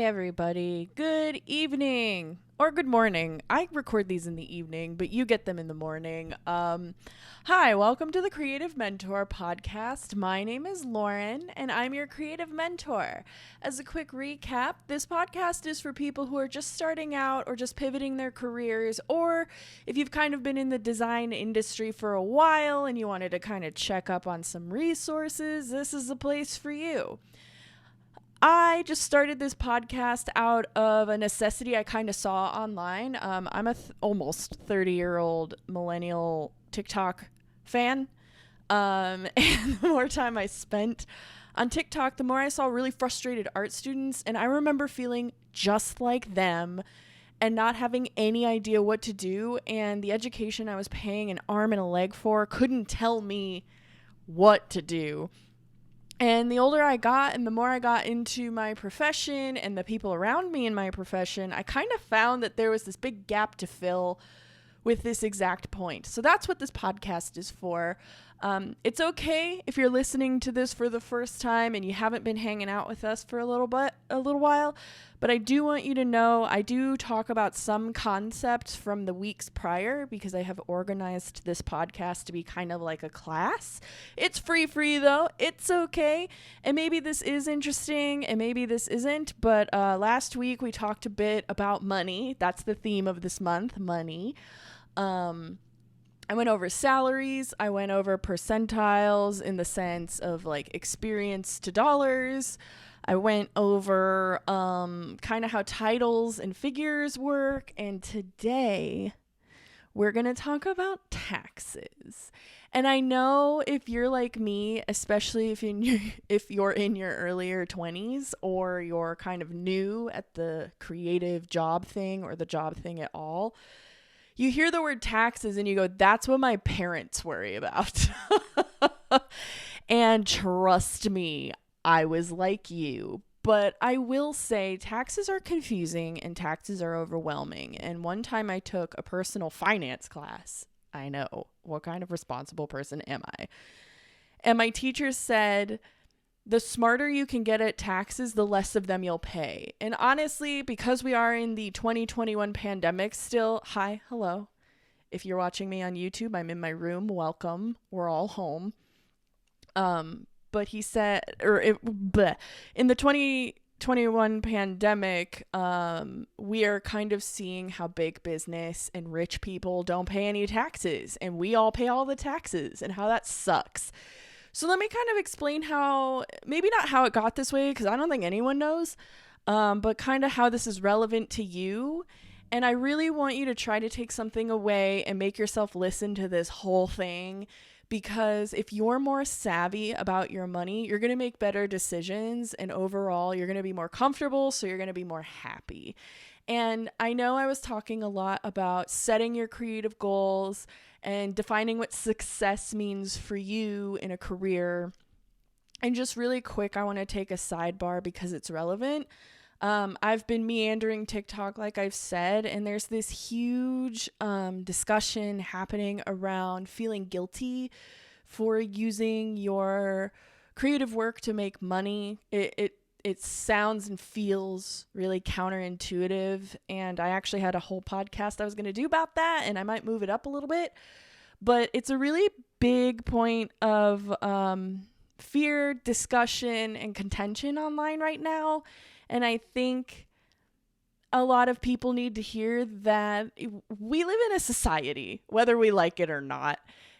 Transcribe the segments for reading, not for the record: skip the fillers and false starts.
everybody. Good evening or good morning. I record these in the evening, but you get them in the morning. Hi, welcome to the Creative Mentor podcast. My name is Lauren, and I'm your creative mentor. As a quick recap, this podcast is for people who are just starting out or just pivoting their careers, or if you've kind of been in the design industry for a while and you wanted to kind of check up on some resources, this is the place for you. I just started this podcast out of a necessity I kind of saw online. I'm a almost 30-year-old millennial TikTok fan. And the more time I spent on TikTok, the more I saw really frustrated art students. And I remember feeling just like them and not having any idea what to do. And the education I was paying an arm and a leg for couldn't tell me what to do. And the older I got and the more I got into my profession and the people around me in my profession, I kind of found that there was this big gap to fill with this exact point. So that's what this podcast is for. It's okay if you're listening to this for the first time and you haven't been hanging out with us for a little while, but I do want you to know I do talk about some concepts from the weeks prior because I have organized this podcast to be kind of like a class. It's free though. It's okay. And maybe this is interesting and maybe this isn't, but last week we talked a bit about money. That's the theme of this month, money. I went over salaries. I went over percentiles in the sense of like experience to dollars. I went over kind of how titles and figures work. And today we're going to talk about taxes. And I know if you're like me, especially if you're in your earlier 20s or you're kind of new at the creative job thing or the job thing at all, you hear the word taxes and you go, that's what my parents worry about. And trust me, I was like you. But I will say taxes are confusing and taxes are overwhelming. And one time I took a personal finance class. I know, what kind of responsible person am I? And my teacher said, the smarter you can get at taxes, the less of them you'll pay. And honestly, because we are in the 2021 pandemic still, hi, hello. If you're watching me on YouTube, I'm in my room. Welcome. We're all home. But he said, in the 2021 pandemic, we are kind of seeing how big business and rich people don't pay any taxes. And we all pay all the taxes and how that sucks. So let me kind of explain how, maybe not how it got this way, because I don't think anyone knows, but kind of how this is relevant to you. And I really want you to try to take something away and make yourself listen to this whole thing, because if you're more savvy about your money, you're going to make better decisions, and overall, you're going to be more comfortable, so you're going to be more happy. And I know I was talking a lot about setting your creative goals and defining what success means for you in a career. And just really quick, I want to take a sidebar because it's relevant. I've been meandering TikTok, like I've said, and there's this huge discussion happening around feeling guilty for using your creative work to make money. It sounds and feels really counterintuitive, and I actually had a whole podcast I was going to do about that, and I might move it up a little bit, but it's a really big point of fear, discussion, and contention online right now, and I think a lot of people need to hear that we live in a society, whether we like it or not,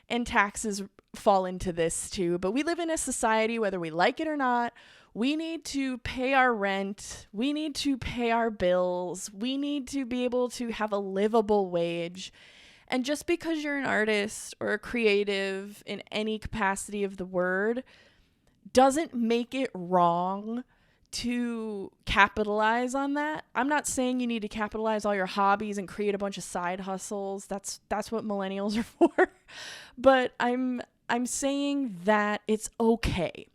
and taxes fall into this too, but we live in a society, whether we like it or not. We need to pay our rent. We need to pay our bills. We need to be able to have a livable wage. And just because you're an artist or a creative in any capacity of the word doesn't make it wrong to capitalize on that. I'm not saying you need to capitalize all your hobbies and create a bunch of side hustles. That's what millennials are for. But I'm saying that it's okay.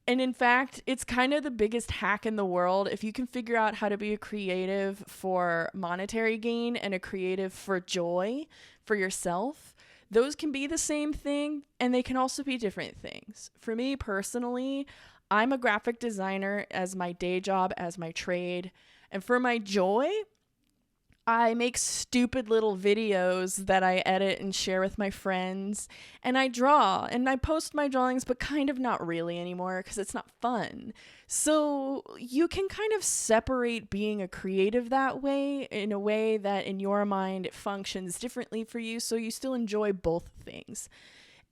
And in fact, it's kind of the biggest hack in the world. If you can figure out how to be a creative for monetary gain and a creative for joy for yourself, those can be the same thing and they can also be different things. For me personally, I'm a graphic designer as my day job, as my trade. And for my joy, I make stupid little videos that I edit and share with my friends. And I draw and I post my drawings, but kind of not really anymore because it's not fun. So you can kind of separate being a creative that way, in a way that in your mind it functions differently for you. So you still enjoy both things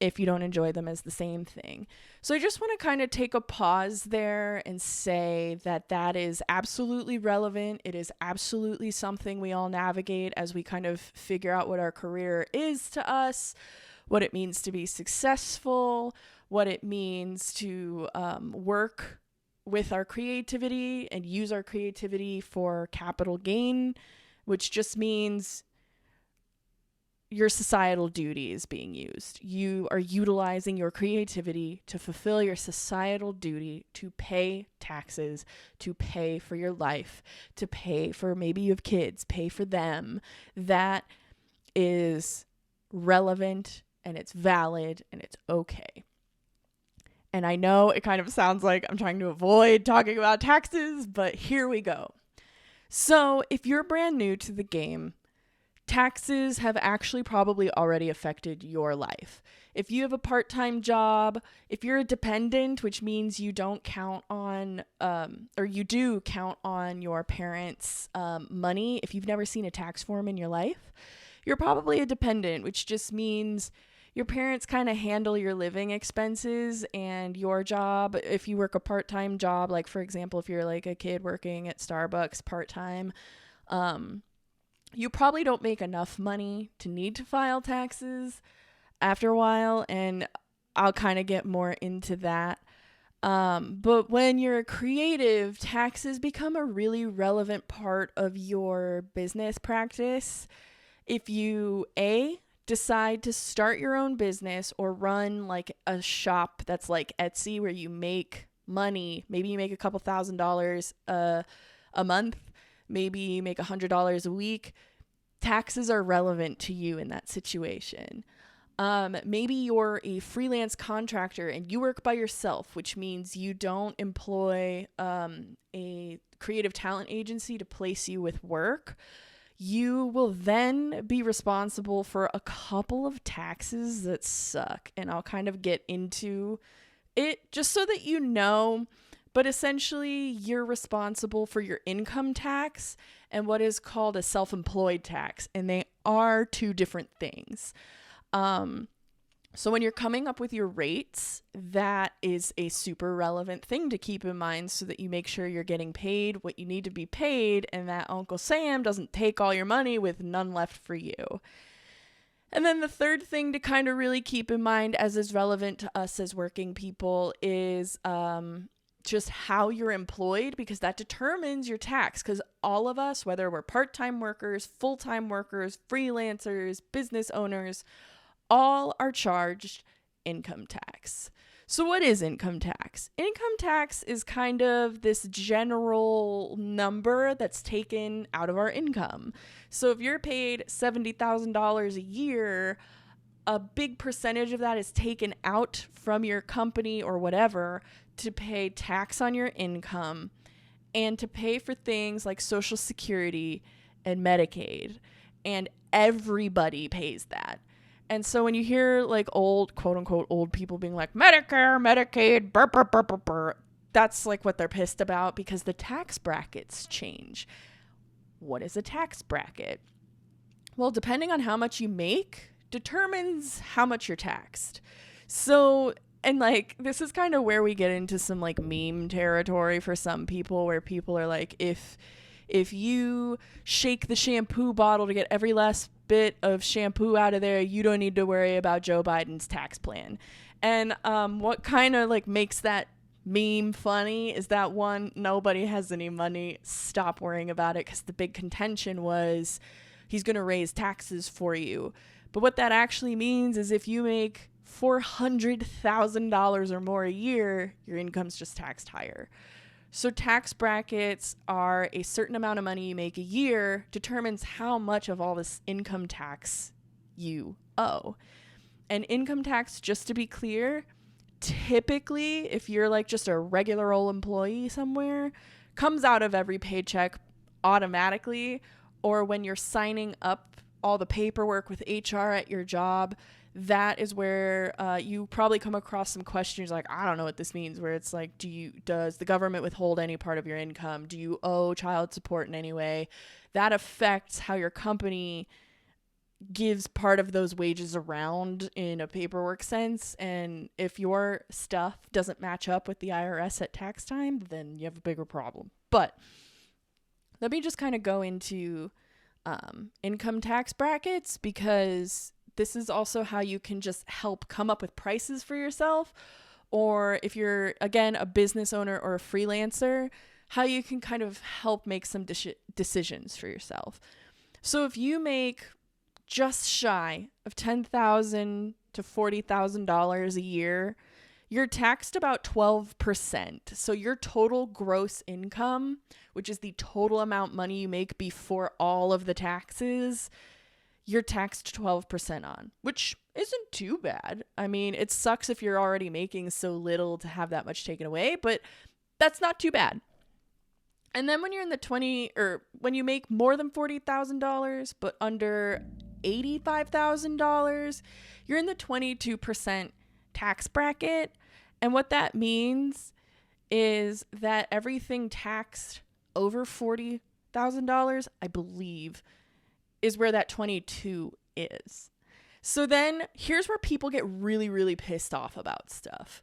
if you don't enjoy them as the same thing. So I just want to kind of take a pause there and say that that is absolutely relevant. It is absolutely something we all navigate as we kind of figure out what our career is to us, what it means to be successful, what it means to work with our creativity and use our creativity for capital gain, which just means your societal duty is being used. You are utilizing your creativity to fulfill your societal duty to pay taxes, to pay for your life, to pay for, maybe you have kids, pay for them. That is relevant and it's valid and it's okay. And I know it kind of sounds like I'm trying to avoid talking about taxes, but here we go. So if you're brand new to the game, taxes have actually probably already affected your life. If you have a part-time job, if you're a dependent, which means you don't count on, or you do count on your parents' money, if you've never seen a tax form in your life, you're probably a dependent, which just means your parents kind of handle your living expenses and your job. If you work a part-time job, like for example, if you're like a kid working at Starbucks part-time, you probably don't make enough money to need to file taxes after a while, and I'll kind of get more into that. But when you're a creative, taxes become a really relevant part of your business practice. If you, decide to start your own business or run like a shop that's like Etsy where you make money, maybe you make a couple $1,000s a month, maybe you make $100 a week, taxes are relevant to you in that situation. Maybe you're a freelance contractor and you work by yourself, which means you don't employ a creative talent agency to place you with work. You will then be responsible for a couple of taxes that suck, and I'll kind of get into it just so that you know. But essentially, you're responsible for your income tax and what is called a self-employed tax, and they are two different things. So when you're coming up with your rates, that is a super relevant thing to keep in mind so that you make sure you're getting paid what you need to be paid and that Uncle Sam doesn't take all your money with none left for you. And then the third thing to kind of really keep in mind as is relevant to us as working people is just how you're employed, because that determines your tax. Because all of us, whether we're part-time workers, full-time workers, freelancers, business owners, all are charged income tax. So what is income tax? Income tax is kind of this general number that's taken out of our income. So if you're paid $70,000 a year, a big percentage of that is taken out from your company or whatever to pay tax on your income and to pay for things like Social Security and Medicaid. And everybody pays that. And so when you hear like old, quote unquote, old people being like, Medicare, Medicaid, burr, burr, burr, burr, burr, that's like what they're pissed about because the tax brackets change. What is a tax bracket? Well, depending on how much you make determines how much you're taxed. So, and like, this is kind of where we get into some like meme territory for some people where people are like, if you shake the shampoo bottle to get every last bit of shampoo out of there, you don't need to worry about Joe Biden's tax plan. And what kind of like makes that meme funny is that one, nobody has any money. Stop worrying about it, because the big contention was he's going to raise taxes for you. But what that actually means is if you make $400,000 or more a year, your income's just taxed higher. So tax brackets are a certain amount of money you make a year determines how much of all this income tax you owe. And income tax, just to be clear, typically, if you're like just a regular old employee somewhere, comes out of every paycheck automatically, or when you're signing up all the paperwork with HR at your job, that is where you probably come across some questions like, I don't know what this means, where it's like, does the government withhold any part of your income? Do you owe child support in any way? That affects how your company gives part of those wages around in a paperwork sense. And if your stuff doesn't match up with the IRS at tax time, then you have a bigger problem. But let me just kind of go into income tax brackets, because this is also how you can just help come up with prices for yourself. Or if you're, again, a business owner or a freelancer, how you can kind of help make some decisions for yourself. So if you make just shy of $10,000 to $40,000 a year, you're taxed about 12%. So your total gross income, which is the total amount money you make before all of the taxes, you're taxed 12% on, which isn't too bad. I mean, it sucks if you're already making so little to have that much taken away, but that's not too bad. And then when you're in the when you make more than $40,000 but under $85,000, you're in the 22% tax bracket. And what that means is that everything taxed over $40,000, I believe, is where that 22 is. So then here's where people get really, really pissed off about stuff.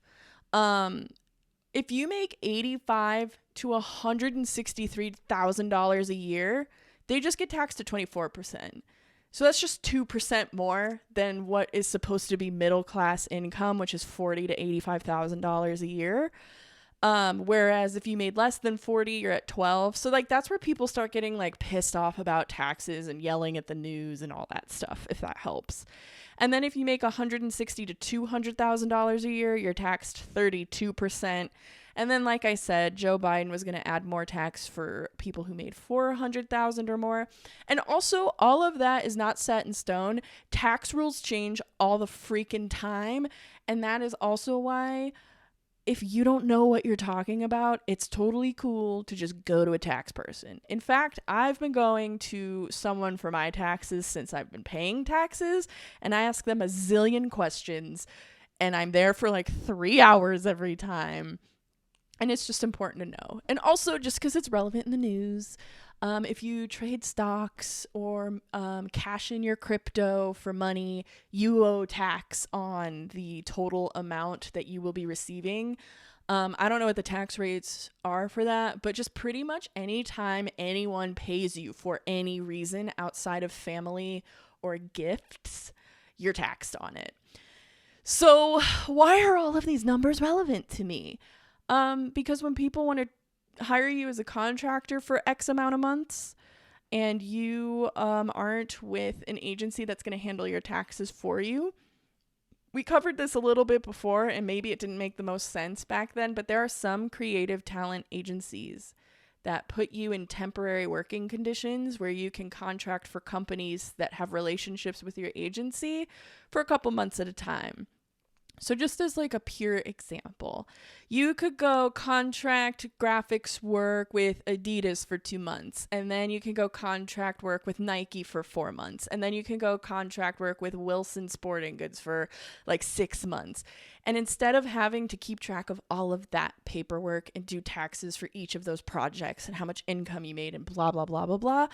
If you make $85,000 to $163,000 a year, they just get taxed at 24%. So that's just 2% more than what is supposed to be middle class income, which is $40,000 to $85,000 a year. Whereas if you made less than 40, you're at 12. So like that's where people start getting like pissed off about taxes and yelling at the news and all that stuff, if that helps. And then if you make $160,000 to $200,000 a year, you're taxed 32%. And then, like I said, Joe Biden was going to add more tax for people who made $400,000 or more. And also, all of that is not set in stone. Tax rules change all the freaking time. And that is also why, if you don't know what you're talking about, it's totally cool to just go to a tax person. In fact, I've been going to someone for my taxes since I've been paying taxes, and I ask them a zillion questions, and I'm there for like 3 hours every time. And it's just important to know. And also, just because it's relevant in the news, if you trade stocks or cash in your crypto for money, you owe tax on the total amount that you will be receiving. I don't know what the tax rates are for that, but just pretty much any time anyone pays you for any reason outside of family or gifts, you're taxed on it. So why are all of these numbers relevant to me? Because when people want to hire you as a contractor for X amount of months and you aren't with an agency that's going to handle your taxes for you, we covered this a little bit before and maybe it didn't make the most sense back then, but there are some creative talent agencies that put you in temporary working conditions where you can contract for companies that have relationships with your agency for a couple months at a time. So just as like a pure example, you could go contract graphics work with Adidas for 2 months, and then you can go contract work with Nike for 4 months, and then you can go contract work with Wilson Sporting Goods for like 6 months. And instead of having to keep track of all of that paperwork and do taxes for each of those projects and how much income you made and blah, blah, blah, blah, blah,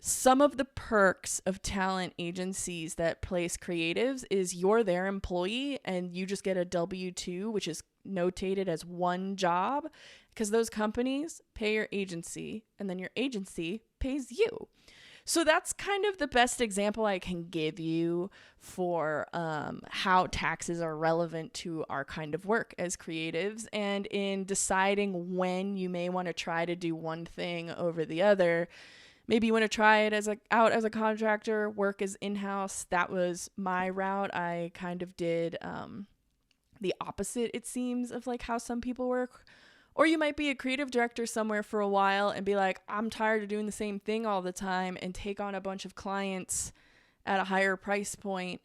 some of the perks of talent agencies that place creatives is you're their employee and you just get a W-2, which is notated as one job, because those companies pay your agency and then your agency pays you. So that's kind of the best example I can give you for how taxes are relevant to our kind of work as creatives, and in deciding when you may want to try to do one thing over the other. Maybe you want to try it out as a contractor, work as in-house. That was my route. I kind of did the opposite, it seems, of like how some people work. Or you might be a creative director somewhere for a while and be like, I'm tired of doing the same thing all the time, and take on a bunch of clients at a higher price point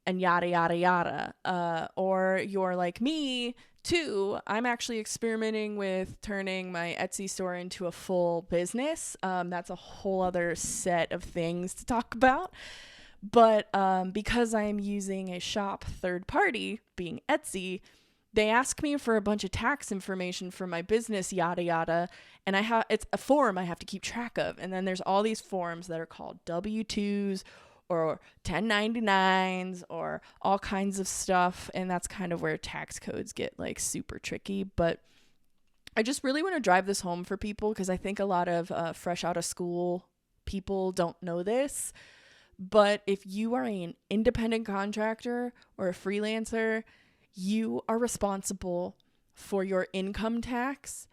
and yada, yada, yada. Or you're like me too. I'm actually experimenting with turning my Etsy store into a full business. That's a whole other set of things to talk about. But because I'm using a shop third party, being Etsy, they ask me for a bunch of tax information for my business, yada yada, and it's a form I have to keep track of. And then there's all these forms that are called W-2s or 1099s or all kinds of stuff, and that's kind of where tax codes get like super tricky. But I just really want to drive this home for people because I think a lot of fresh out of school people don't know this. But if you are an independent contractor or a freelancer, you are responsible for your income tax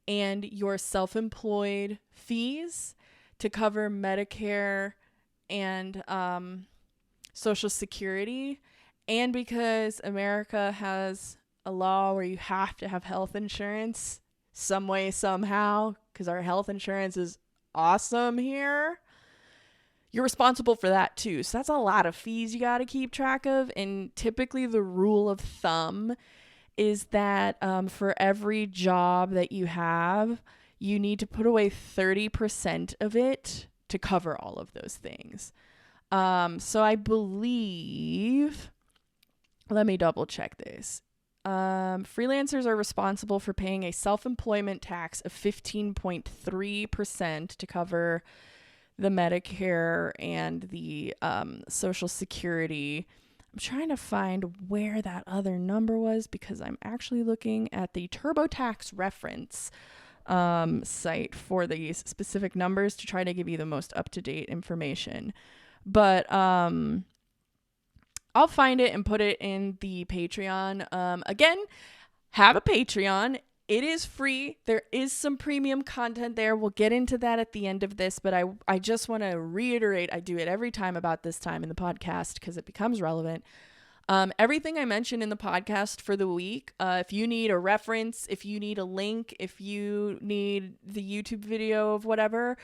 and your self-employed fees to cover Medicare and Social Security. And because America has a law where you have to have health insurance some way, somehow, because our health insurance is awesome here, you're responsible for that too. So that's a lot of fees you got to keep track of. And typically the rule of thumb is that for every job that you have, you need to put away 30% of it to cover all of those things. So I believe, let me double check this. Freelancers are responsible for paying a self-employment tax of 15.3% to cover the Medicare and the Social Security. I'm trying to find where that other number was because I'm actually looking at the TurboTax reference site for these specific numbers to try to give you the most up-to-date information. But I'll find it and put it in the Patreon. Again, have a Patreon. It is free. There is some premium content there. We'll get into that at the end of this, but I just want to reiterate, I do it every time about this time in the podcast because it becomes relevant. Everything I mentioned in the podcast for the week, if you need a reference, if you need a link, if you need the YouTube video of whatever,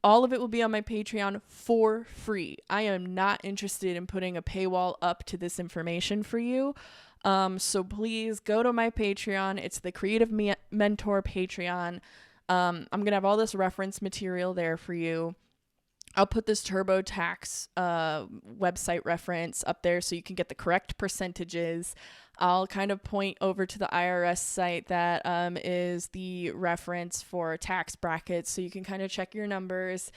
all of it will be on my Patreon for free. I am not interested in putting a paywall up to this information for you. So please go to my Patreon. It's the Creative Mentor Patreon. I'm going to have all this reference material there for you. I'll put this TurboTax website reference up there so you can get the correct percentages. I'll kind of point over to the IRS site that is the reference for tax brackets so you can kind of check your numbers.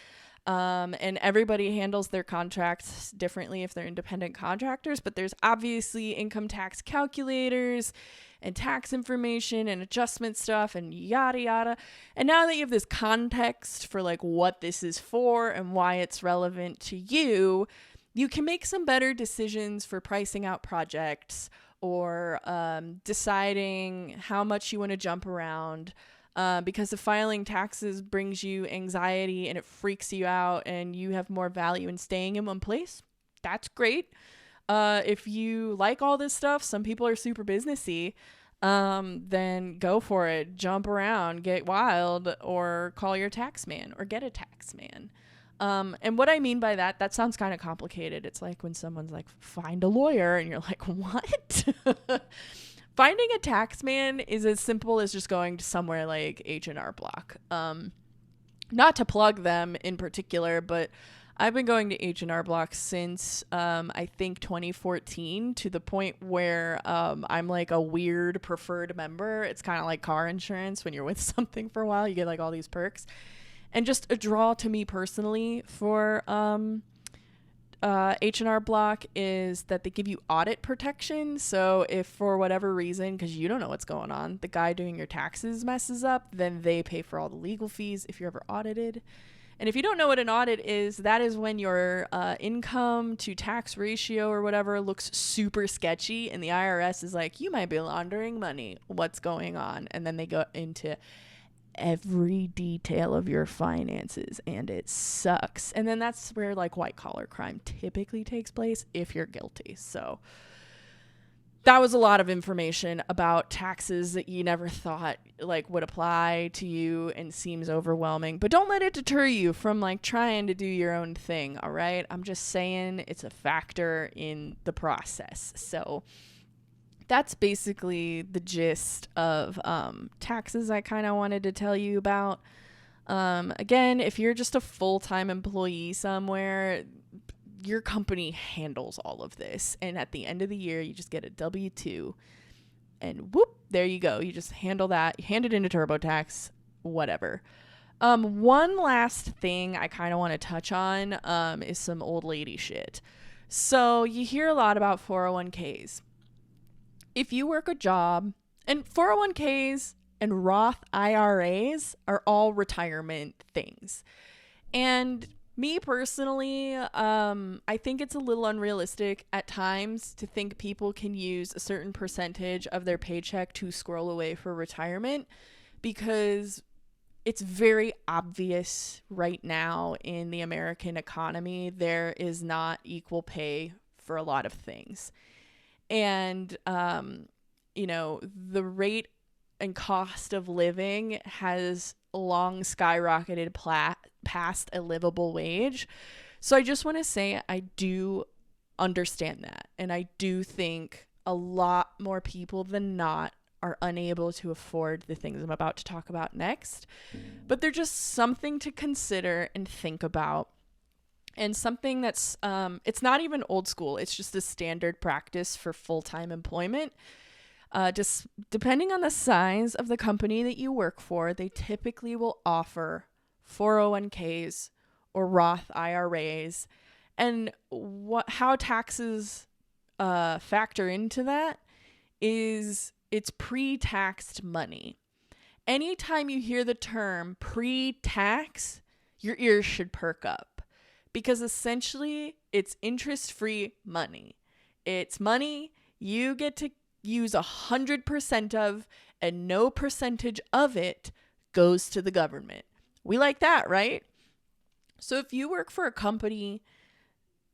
And everybody handles their contracts differently if they're independent contractors, but there's obviously income tax calculators and tax information and adjustment stuff and yada yada. And now that you have this context for like what this is for and why it's relevant to you, you can make some better decisions for pricing out projects or deciding how much you want to jump around. Because if filing taxes brings you anxiety and it freaks you out and you have more value in staying in one place, that's great. If you like all this stuff, some people are super businessy, then go for it. Jump around, get wild, or call your tax man or get a tax man. And what I mean by that sounds kind of complicated. It's like when someone's like, find a lawyer, and you're like, what? Finding a tax man is as simple as just going to somewhere like H&R Block. Not to plug them in particular, but I've been going to H&R Block since I think 2014, to the point where I'm like a weird preferred member. It's kind of like car insurance. When you're with something for a while, you get like all these perks. And just a draw to me personally for H&R Block is that they give you audit protection. So if for whatever reason, because you don't know what's going on, the guy doing your taxes messes up, then they pay for all the legal fees if you're ever audited. And if you don't know what an audit is, that is when your income to tax ratio or whatever looks super sketchy and the IRS is like, you might be laundering money. What's going on? And then they go into every detail of your finances and it sucks. And then that's where like white collar crime typically takes place if you're guilty. So that was a lot of information about taxes that you never thought like would apply to you and seems overwhelming. But don't let it deter you from like trying to do your own thing, all right? I'm just saying it's a factor in the process. So that's basically the gist of taxes I kind of wanted to tell you about. Again, if you're just a full-time employee somewhere, your company handles all of this, and at the end of the year you just get a W-2 and whoop, there you go. You just handle that, you hand it into TurboTax, whatever. One last thing I kind of want to touch on is some old lady shit. So you hear a lot about 401ks. If you work a job, and 401ks and Roth IRAs are all retirement things, and me personally, I think it's a little unrealistic at times to think people can use a certain percentage of their paycheck to squirrel away for retirement, because it's very obvious right now in the American economy there is not equal pay for a lot of things. And, the rate and cost of living has long skyrocketed past a livable wage. So I just want to say I do understand that. And I do think a lot more people than not are unable to afford the things I'm about to talk about next. But they're just something to consider and think about. And something that's, it's not even old school. It's just a standard practice for full-time employment. Just depending on the size of the company that you work for, they typically will offer 401ks or Roth IRAs. And how taxes factor into that is it's pre-taxed money. Anytime you hear the term pre-tax, your ears should perk up, because essentially it's interest-free money. It's money you get to use 100% of, and no percentage of it goes to the government. We like that, right? So if you work for a company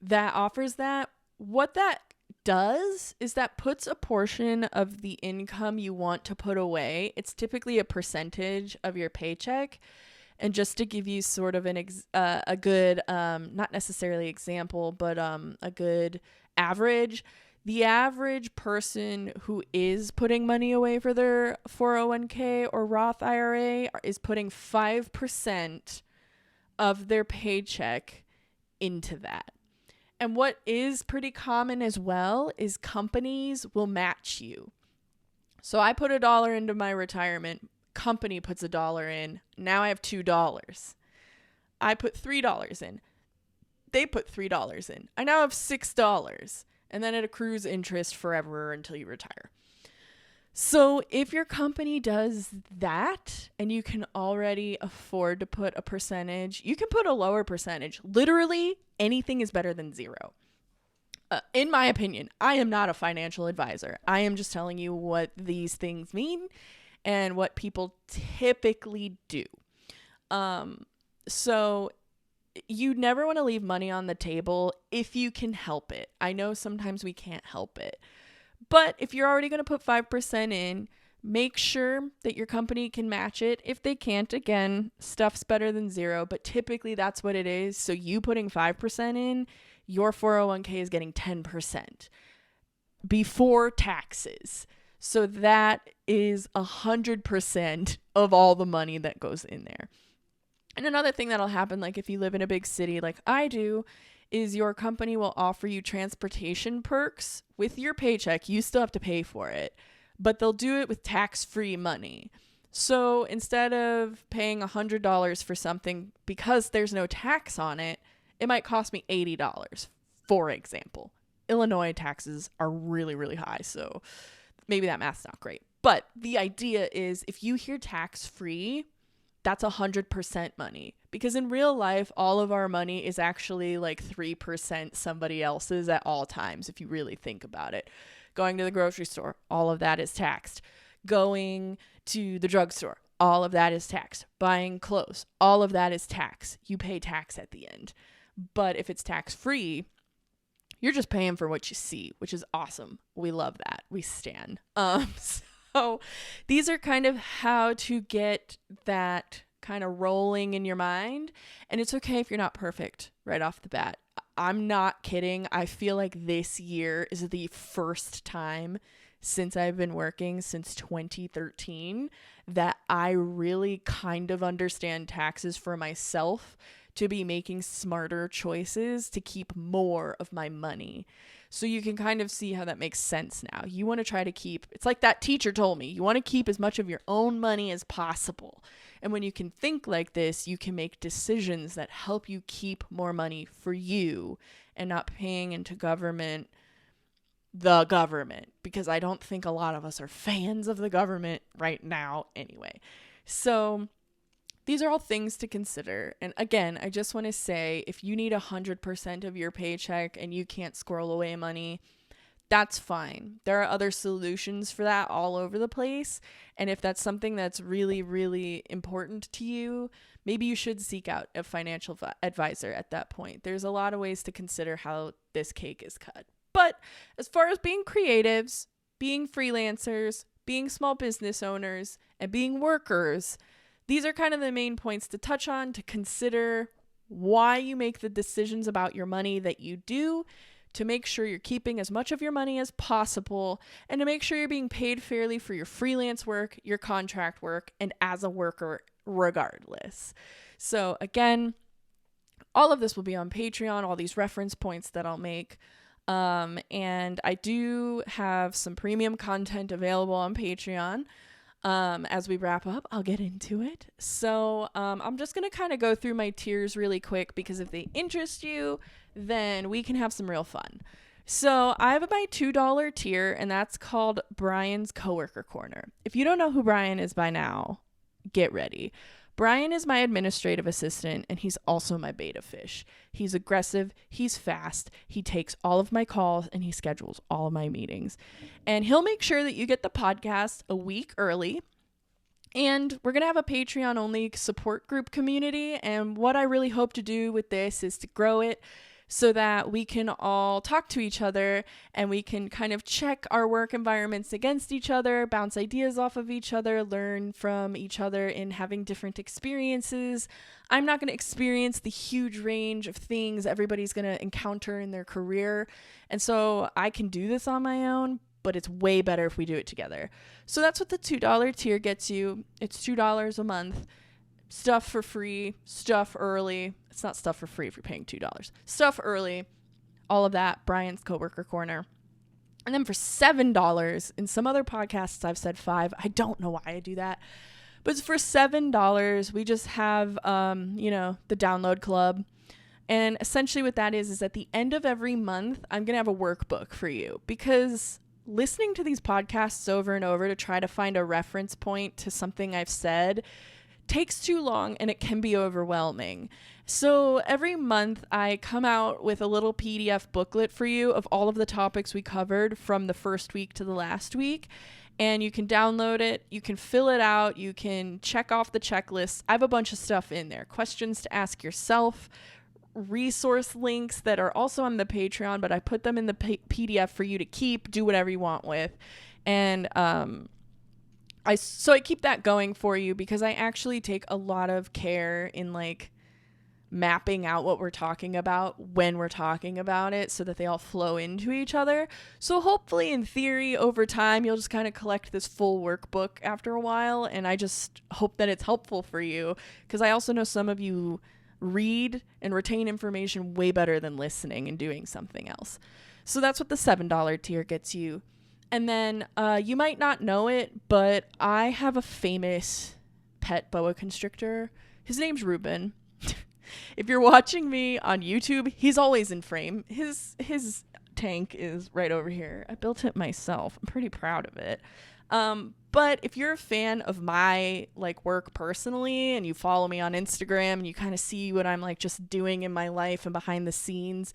that offers that, what that does is that puts a portion of the income you want to put away. It's typically a percentage of your paycheck. And just to give you sort of a good, not necessarily example, but a good average, the average person who is putting money away for their 401k or Roth IRA is putting 5% of their paycheck into that. And what is pretty common as well is companies will match you. So I put $1 into my retirement. Company puts $1 in. Now I have $2. I put $3 in. They put $3 in. I now have $6. And then it accrues interest forever until you retire. So if your company does that and you can already afford to put a percentage, you can put a lower percentage. Literally anything is better than zero. In my opinion, I am not a financial advisor. I am just telling you what these things mean and what people typically do. So you never want to leave money on the table if you can help it. I know sometimes we can't help it. But if you're already going to put 5% in, make sure that your company can match it. If they can't, again, stuff's better than zero, but typically that's what it is. So you putting 5% in, your 401k is getting 10% before taxes. So that is 100% of all the money that goes in there. And another thing that'll happen, like if you live in a big city like I do, is your company will offer you transportation perks with your paycheck. You still have to pay for it, but they'll do it with tax-free money. So instead of paying $100 for something because there's no tax on it, it might cost me $80, for example. Illinois taxes are really, really high, so maybe that math's not great. But the idea is if you hear tax-free, that's 100% money, because in real life, all of our money is actually like 3% somebody else's at all times. If you really think about it, going to the grocery store, all of that is taxed. Going to the drugstore, all of that is taxed. Buying clothes, all of that is taxed. You pay tax at the end. But if it's tax free, You're just paying for what you see, which is awesome. We love that. We stan. So these are kind of how to get that kind of rolling in your mind. And it's okay if you're not perfect right off the bat. I'm not kidding. I feel like this year is the first time since I've been working since 2013 that I really kind of understand taxes for myself, to be making smarter choices to keep more of my money. So you can kind of see how that makes sense now. You want to try to keep, it's like that teacher told me, you want to keep as much of your own money as possible. And when you can think like this, you can make decisions that help you keep more money for you and not paying into the government, because I don't think a lot of us are fans of the government right now anyway. So these are all things to consider. And again, I just want to say, if you need 100% of your paycheck and you can't squirrel away money, that's fine. There are other solutions for that all over the place. And if that's something that's really, really important to you, maybe you should seek out a financial advisor at that point. There's a lot of ways to consider how this cake is cut. But as far as being creatives, being freelancers, being small business owners, and being workers, these are kind of the main points to touch on, to consider why you make the decisions about your money that you do, to make sure you're keeping as much of your money as possible, and to make sure you're being paid fairly for your freelance work, your contract work, and as a worker regardless. So again, all of this will be on Patreon, all these reference points that I'll make. And I do have some premium content available on Patreon. As we wrap up, I'll get into it. So I'm just going to kind of go through my tiers really quick, because if they interest you, then we can have some real fun. So I have my $2 tier, and that's called Brian's Coworker Corner. If you don't know who Brian is by now, get ready. Brian is my administrative assistant, and he's also my beta fish. He's aggressive, he's fast, he takes all of my calls, and he schedules all of my meetings. And he'll make sure that you get the podcast a week early. And we're going to have a Patreon-only support group community, and what I really hope to do with this is to grow it so that we can all talk to each other, and we can kind of check our work environments against each other, bounce ideas off of each other, learn from each other in having different experiences. I'm not going to experience the huge range of things everybody's going to encounter in their career. And so I can do this on my own, but it's way better if we do it together. So that's what the $2 tier gets you. It's $2 a month. Stuff for free, stuff early. It's not stuff for free if you're paying $2. Stuff early, all of that, Brian's Coworker Corner. And then for $7, in some other podcasts I've said $5. I don't know why I do that. But for $7, we just have, the download club. And essentially what that is at the end of every month, I'm going to have a workbook for you, because listening to these podcasts over and over to try to find a reference point to something I've said takes too long, and it can be overwhelming. So every month I come out with a little PDF booklet for you of all of the topics we covered from the first week to the last week. And you can download it, you can fill it out, you can check off the checklist. I have a bunch of stuff in there. Questions to ask yourself, resource links that are also on the Patreon, but I put them in the PDF for you to keep, do whatever you want with. And I keep that going for you, because I actually take a lot of care in mapping out what we're talking about when we're talking about it, so that they all flow into each other. So hopefully, in theory, over time, you'll just kind of collect this full workbook after a while. And I just hope that it's helpful for you, because I also know some of you read and retain information way better than listening and doing something else. So that's what the $7 tier gets you. And then you might not know it, but I have a famous pet boa constrictor. His name's Ruben. If you're watching me on YouTube, he's always in frame. His tank is right over here. I built it myself. I'm pretty proud of it. But if you're a fan of my work personally, and you follow me on Instagram, and you kind of see what I'm just doing in my life and behind the scenes,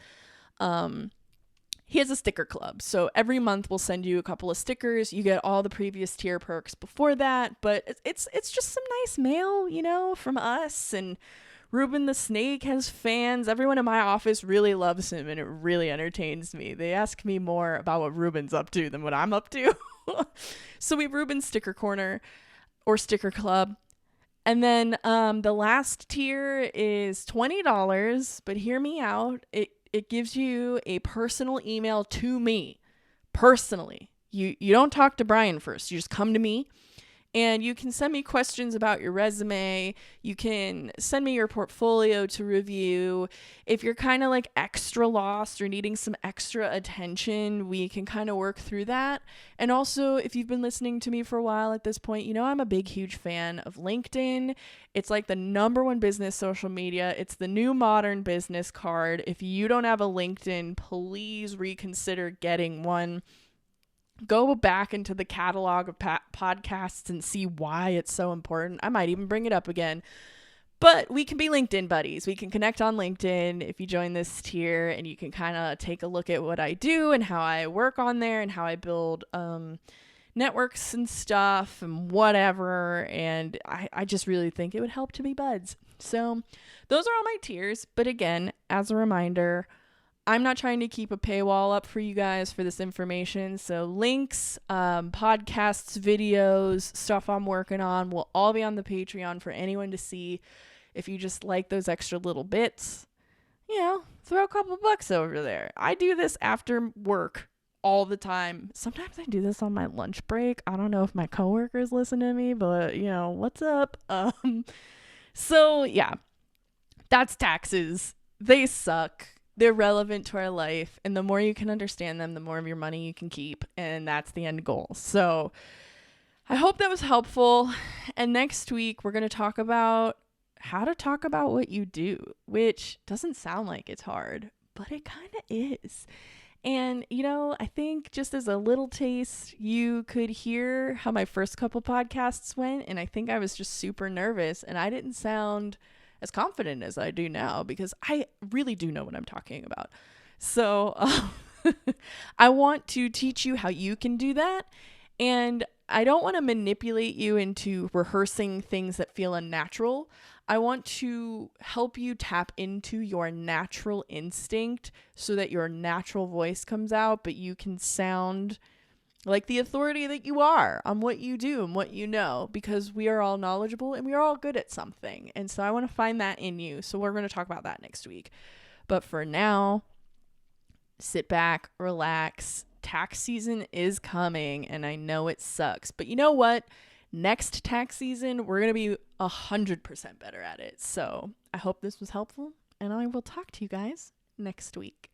he has a sticker club. So every month we'll send you a couple of stickers. You get all the previous tier perks before that, but it's just some nice mail, from us. And Ruben the Snake has fans. Everyone in my office really loves him, and it really entertains me. They ask me more about what Ruben's up to than what I'm up to. So we have Ruben's Sticker Corner or Sticker Club. And then the last tier is $20, but hear me out. It gives you a personal email to me, personally. You don't talk to Brian first. You just come to me. And you can send me questions about your resume. You can send me your portfolio to review. If you're kind of like extra lost or needing some extra attention, we can kind of work through that. And also, if you've been listening to me for a while at this point, you know I'm a big, huge fan of LinkedIn. It's like the number one business social media. It's the new modern business card. If you don't have a LinkedIn, please reconsider getting one. Go back into the catalog of podcasts and see why it's so important. I might even bring it up again. But we can be LinkedIn buddies. We can connect on LinkedIn if you join this tier, and you can kind of take a look at what I do and how I work on there and how I build networks and stuff and whatever. And I just really think it would help to be buds. So those are all my tiers. But again, as a reminder, I'm not trying to keep a paywall up for you guys for this information. So links, podcasts, videos, stuff I'm working on will all be on the Patreon for anyone to see. If you just like those extra little bits, throw a couple bucks over there. I do this after work all the time. Sometimes I do this on my lunch break. I don't know if my coworkers listen to me, but what's up? So yeah, that's taxes. They suck. They're relevant to our life, and the more you can understand them, the more of your money you can keep, and that's the end goal. So I hope that was helpful, and next week we're going to talk about how to talk about what you do, which doesn't sound like it's hard, but it kind of is. And, I think just as a little taste, you could hear how my first couple podcasts went, and I think I was just super nervous, and I didn't sound as confident as I do now because I really do know what I'm talking about. So I want to teach you how you can do that. And I don't want to manipulate you into rehearsing things that feel unnatural. I want to help you tap into your natural instinct so that your natural voice comes out, but you can sound like the authority that you are on what you do and what you know, because we are all knowledgeable and we are all good at something. And so I want to find that in you. So we're going to talk about that next week. But for now, sit back, relax. Tax season is coming, and I know it sucks. But you know what? Next tax season, we're going to be 100% better at it. So I hope this was helpful, and I will talk to you guys next week.